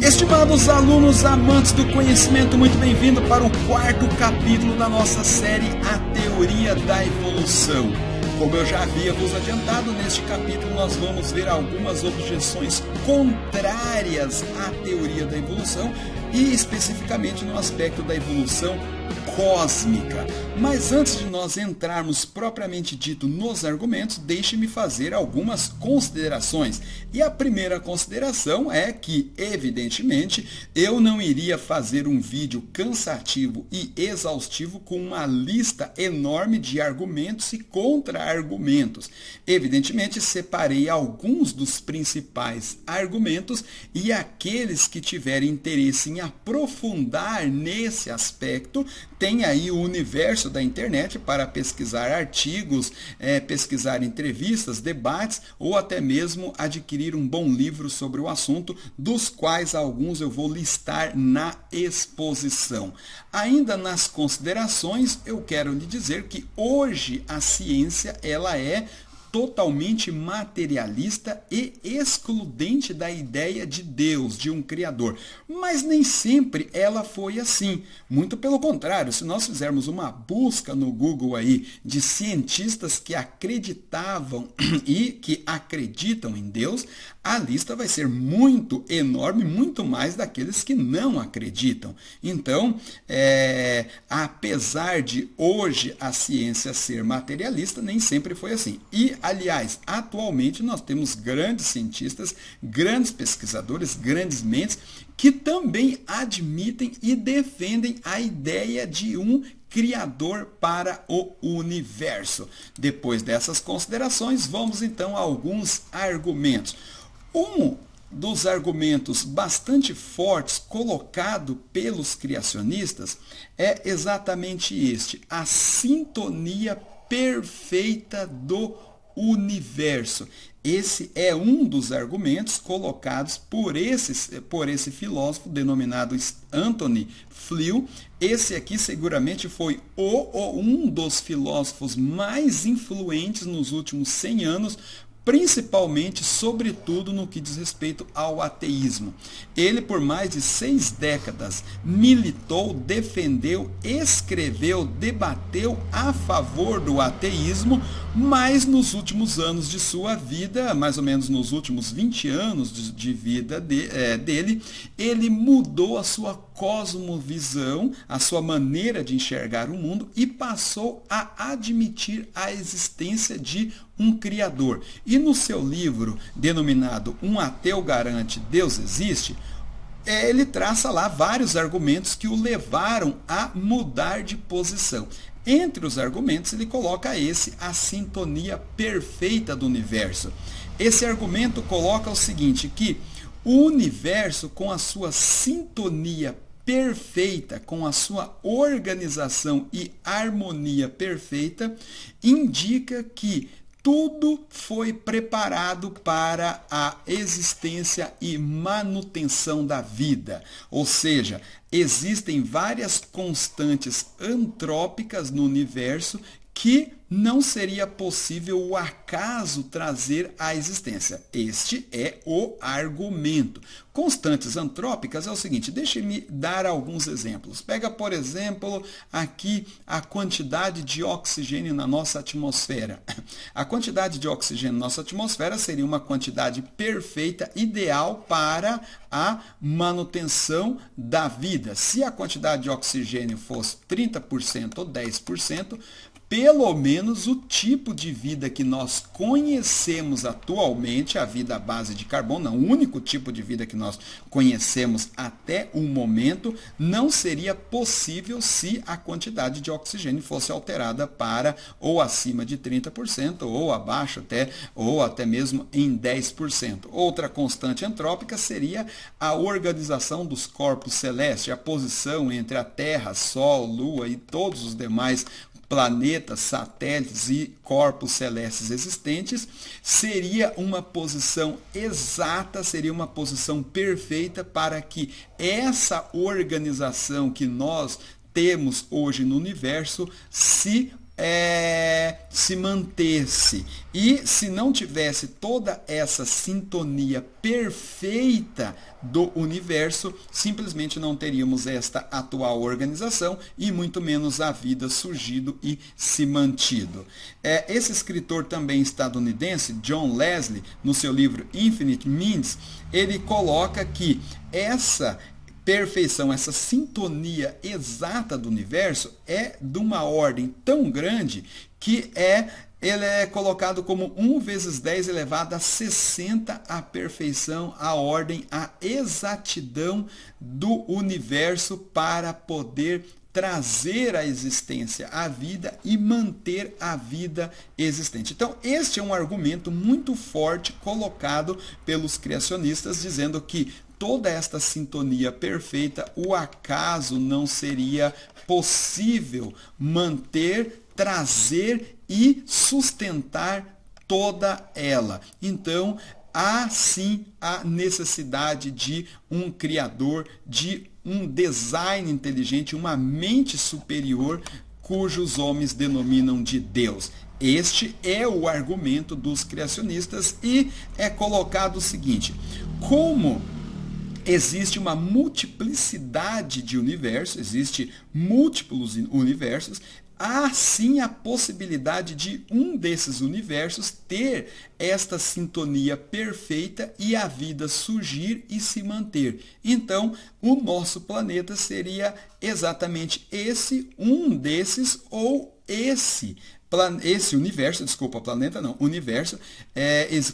Estimados alunos amantes do conhecimento, muito bem-vindo para o quarto capítulo da nossa série A Teoria da Evolução. Como eu já havia vos adiantado, neste capítulo nós vamos ver algumas objeções contrárias à teoria da evolução e especificamente no aspecto da evolução cósmica. Mas antes de nós entrarmos propriamente dito nos argumentos, deixe-me fazer algumas considerações. E a primeira consideração é que, evidentemente, eu não iria fazer um vídeo cansativo e exaustivo com uma lista enorme de argumentos e contra-argumentos. Evidentemente, separei alguns dos principais argumentos e aqueles que tiverem interesse em aprofundar nesse aspecto, tem aí o universo da internet para pesquisar artigos, pesquisar entrevistas, debates ou até mesmo adquirir um bom livro sobre o assunto, dos quais alguns eu vou listar na exposição. Ainda nas considerações, eu quero lhe dizer que hoje a ciência ela é totalmente materialista e excludente da ideia de Deus, de um Criador. Mas nem sempre ela foi assim. Muito pelo contrário, se nós fizermos uma busca no Google aí de cientistas que acreditavam e que acreditam em Deus, a lista vai ser muito enorme, muito mais daqueles que não acreditam. Então, apesar de hoje a ciência ser materialista, nem sempre foi assim. E, aliás, atualmente nós temos grandes cientistas, grandes pesquisadores, grandes mentes, que também admitem e defendem a ideia de um Criador para o universo. Depois dessas considerações, vamos então a alguns argumentos. Um dos argumentos bastante fortes colocado pelos criacionistas é exatamente este: a sintonia perfeita do universo. Esse é um dos argumentos colocados por esse filósofo denominado Antony Flew. Esse aqui seguramente foi um dos filósofos mais influentes nos últimos 100 anos, principalmente, sobretudo, no que diz respeito ao ateísmo. Ele, por mais de 6 décadas, militou, defendeu, escreveu, debateu a favor do ateísmo, mas nos últimos anos de sua vida, mais ou menos nos últimos 20 anos de vida dele, ele mudou a sua cosmovisão, a sua maneira de enxergar o mundo e passou a admitir a existência de um Criador. E no seu livro denominado Um Ateu Garante Deus Existe, ele traça lá vários argumentos que o levaram a mudar de posição. Entre os argumentos, ele coloca a sintonia perfeita do universo. Esse argumento coloca o seguinte, que o universo, com a sua sintonia perfeita, com a sua organização e harmonia perfeita, indica que tudo foi preparado para a existência e manutenção da vida. Ou seja, existem várias constantes antrópicas no universo que não seria possível o acaso trazer à existência. Este é o argumento. Constantes antrópicas é o seguinte, deixe-me dar alguns exemplos. Pega, por exemplo, aqui a quantidade de oxigênio na nossa atmosfera. A quantidade de oxigênio na nossa atmosfera seria uma quantidade perfeita, ideal para a manutenção da vida. Se a quantidade de oxigênio fosse 30% ou 10%, pelo menos o tipo de vida que nós conhecemos atualmente, a vida à base de carbono, não, o único tipo de vida que nós conhecemos até o momento, não seria possível se a quantidade de oxigênio fosse alterada para ou acima de 30%, ou abaixo ou até mesmo em 10%. Outra constante antrópica seria a organização dos corpos celestes, a posição entre a Terra, Sol, Lua e todos os demais planetas, satélites e corpos celestes existentes, seria uma posição exata, seria uma posição perfeita para que essa organização que nós temos hoje no universo se se mantesse. E se não tivesse toda essa sintonia perfeita do universo, simplesmente não teríamos esta atual organização e muito menos a vida surgido e se mantido. Esse escritor também estadunidense, John Leslie, no seu livro Infinite Minds, ele coloca que essa perfeição, essa sintonia exata do universo é de uma ordem tão grande que ele é colocado como 1 vezes 10 elevado a 60 a perfeição, a ordem, a exatidão do universo para poder trazer à existência a vida e manter a vida existente. Então, este é um argumento muito forte colocado pelos criacionistas, dizendo que toda esta sintonia perfeita, o acaso não seria possível manter, trazer e sustentar toda ela. Então, há sim a necessidade de um criador, de um design inteligente, uma mente superior, cujos homens denominam de Deus. Este é o argumento dos criacionistas e é colocado o seguinte: como existe uma multiplicidade de universos, existe múltiplos universos, há sim a possibilidade de um desses universos ter esta sintonia perfeita e a vida surgir e se manter. Então, o nosso planeta seria exatamente um desses ou esse universo, desculpa, planeta não, universo,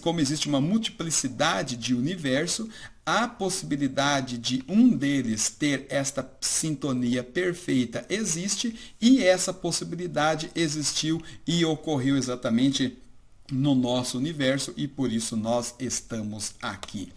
como existe uma multiplicidade de universo, a possibilidade de um deles ter esta sintonia perfeita existe, e essa possibilidade existiu e ocorreu exatamente no nosso universo, e por isso nós estamos aqui.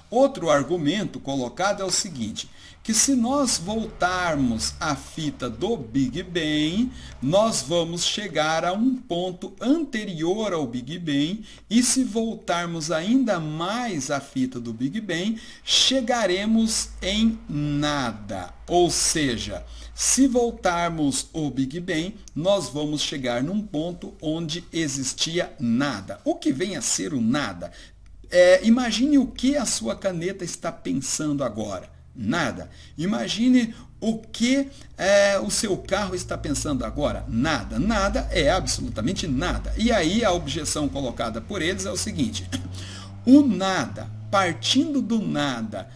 Outro argumento colocado é o seguinte, que se nós voltarmos à fita do Big Bang, nós vamos chegar a um ponto anterior ao Big Bang, e se voltarmos ainda mais à fita do Big Bang, chegaremos em nada. Ou seja, se voltarmos ao Big Bang, nós vamos chegar num ponto onde existia nada. O que vem a ser o nada? Imagine o que a sua caneta está pensando agora. Nada. Imagine o que o seu carro está pensando agora. Nada. Nada é absolutamente nada. E aí a objeção colocada por eles é o seguinte: o nada, partindo do nada,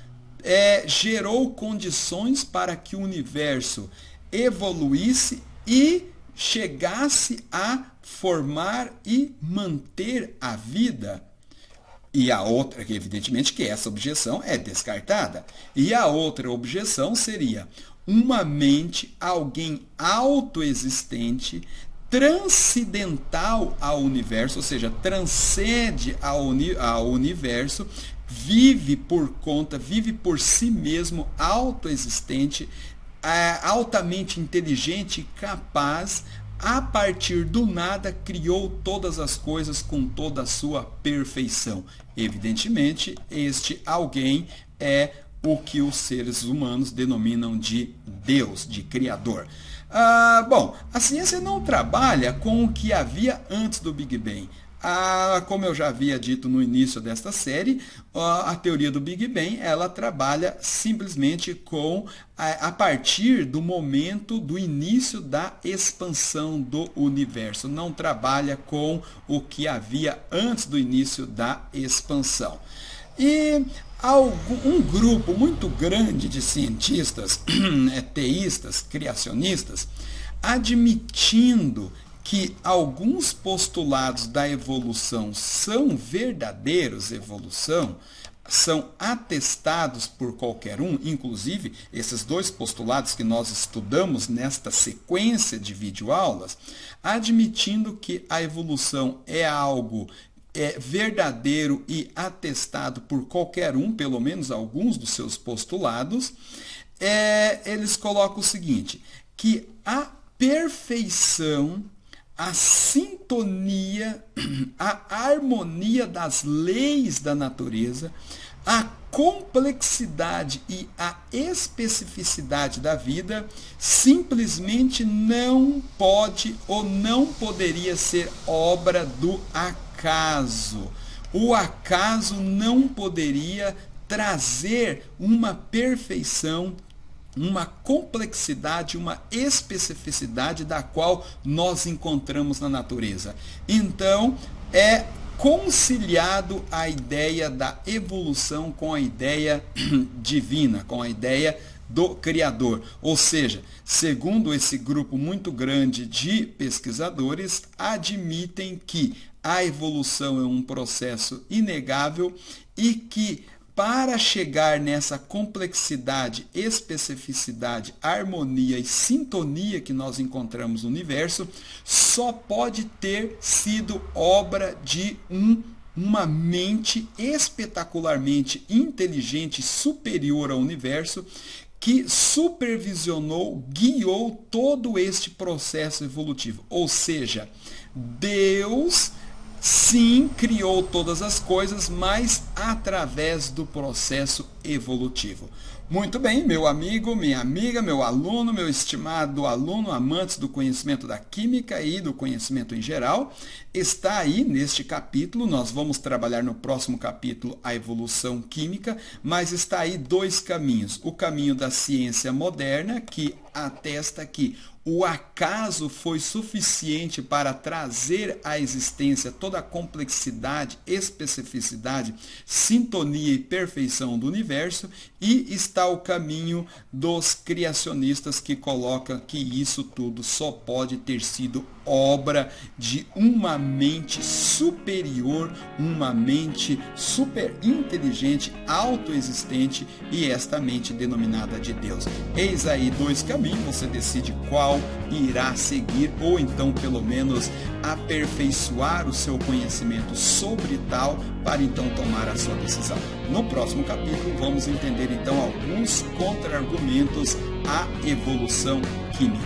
gerou condições para que o universo evoluísse e chegasse a formar e manter a vida. E a outra, evidentemente que essa objeção é descartada. E a outra objeção seria uma mente, alguém autoexistente, transcendental ao universo, ou seja, transcende ao universo, vive por conta, vive por si mesmo, autoexistente, altamente inteligente e capaz. A partir do nada, criou todas as coisas com toda a sua perfeição. Evidentemente, este alguém é o que os seres humanos denominam de Deus, de Criador. Bom, a ciência não trabalha com o que havia antes do Big Bang. Como eu já havia dito no início desta série, a teoria do Big Bang, ela trabalha simplesmente com a partir do momento do início da expansão do universo. Não trabalha com o que havia antes do início da expansão. E um grupo muito grande de cientistas, teístas, criacionistas, admitindo que alguns postulados da evolução são verdadeiros, são atestados por qualquer um, inclusive esses dois postulados que nós estudamos nesta sequência de videoaulas, admitindo que a evolução é algo verdadeiro e atestado por qualquer um, pelo menos alguns dos seus postulados, eles colocam o seguinte, que a perfeição, a sintonia, a harmonia das leis da natureza A complexidade e a especificidade da vida simplesmente não pode ou não poderia ser obra do acaso. O acaso não poderia trazer uma perfeição, uma complexidade, uma especificidade da qual nós encontramos na natureza. Então, é conciliado a ideia da evolução com a ideia divina, com a ideia do Criador. Ou seja, segundo esse grupo muito grande de pesquisadores, admitem que a evolução é um processo inegável e que para chegar nessa complexidade, especificidade, harmonia e sintonia que nós encontramos no universo, só pode ter sido obra de uma mente espetacularmente inteligente, superior ao universo, que supervisionou, guiou todo este processo evolutivo. Ou seja, Deus sim criou todas as coisas, mas através do processo evolutivo. Muito bem, meu amigo, minha amiga, meu aluno, meu estimado aluno, amantes do conhecimento da química e do conhecimento em geral, está aí neste capítulo. Nós vamos trabalhar no próximo capítulo a evolução química, mas está aí dois caminhos. O caminho da ciência moderna, que atesta que o acaso foi suficiente para trazer à existência toda a complexidade, especificidade, sintonia e perfeição do universo, e está o caminho dos criacionistas, que colocam que isso tudo só pode ter sido obra de uma mente superior, uma mente super inteligente, autoexistente, e esta mente denominada de Deus. Eis aí dois caminhos, você decide qual irá seguir, ou então pelo menos aperfeiçoar o seu conhecimento sobre tal, para então tomar a sua decisão. No próximo capítulo vamos entender então alguns contra-argumentos à evolução química.